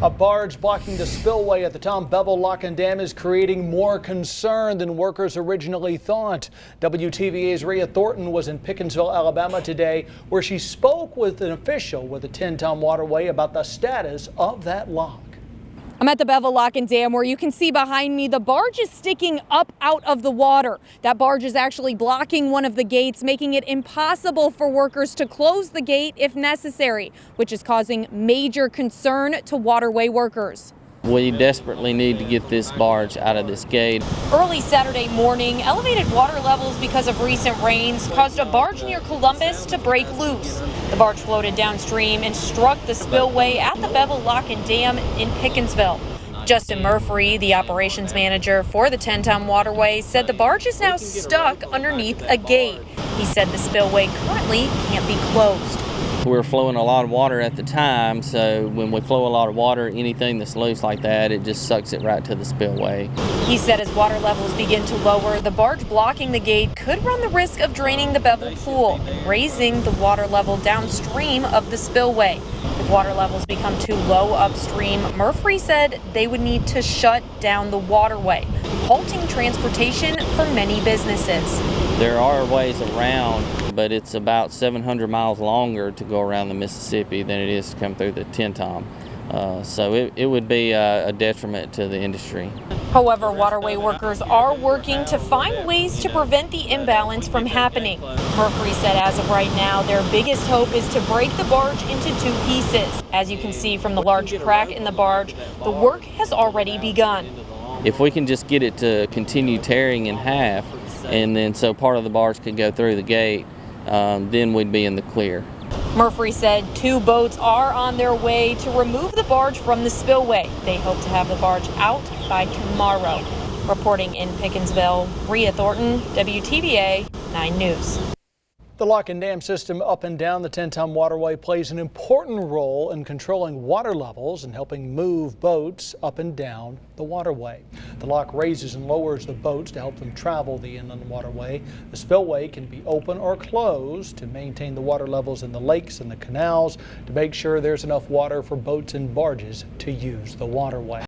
A barge blocking the spillway at the Tom Bevill Lock and Dam is creating more concern than workers originally thought. WTVA's Rhea Thornton was in Pickensville, Alabama today, where she spoke with an official with the 10-ton waterway about the status of that lock. I'm at the Bevill Lock and Dam, where you can see behind me the barge is sticking up out of the water. That barge is actually blocking one of the gates, making it impossible for workers to close the gate if necessary, which is causing major concern to waterway workers. We desperately need to get this barge out of this gate. Early Saturday morning, elevated water levels because of recent rains caused a barge near Columbus to break loose. The barge floated downstream and struck the spillway at the Bevill Lock and Dam in Pickensville. Justin Murphy, the operations manager for the 10-ton waterway, said the barge is now stuck underneath a gate. He said the spillway currently can't be closed. We were flowing a lot of water at the time, so when we flow a lot of water, anything that's loose like that, it just sucks it right to the spillway. He said as water levels begin to lower, the barge blocking the gate could run the risk of draining the Bevill pool and raising the water level downstream of the spillway. If water levels become too low upstream, Murphy said they would need to shut down the waterway, halting transportation for many businesses. There are ways around, but it's about 700 miles longer to go around the Mississippi than it is to come through the 10-ton. So it would be a detriment to the industry. However, waterway workers are working to find ways to prevent the imbalance from happening. Murphy said as of right now, their biggest hope is to break the barge into two pieces. As you can see from the large crack in the barge, the work has already begun. If we can just get it to continue tearing in half, and then so part of the barge could go through the gate, then we'd be in the clear. Murphy said 2 boats are on their way to remove the barge from the spillway. They hope to have the barge out by tomorrow. Reporting in Pickensville, Rhea Thornton, WTVA 9 News. The lock and dam system up and down the 10-ton waterway plays an important role in controlling water levels and helping move boats up and down the waterway. The lock raises and lowers the boats to help them travel the inland waterway. The spillway can be open or closed to maintain the water levels in the lakes and the canals to make sure there's enough water for boats and barges to use the waterway.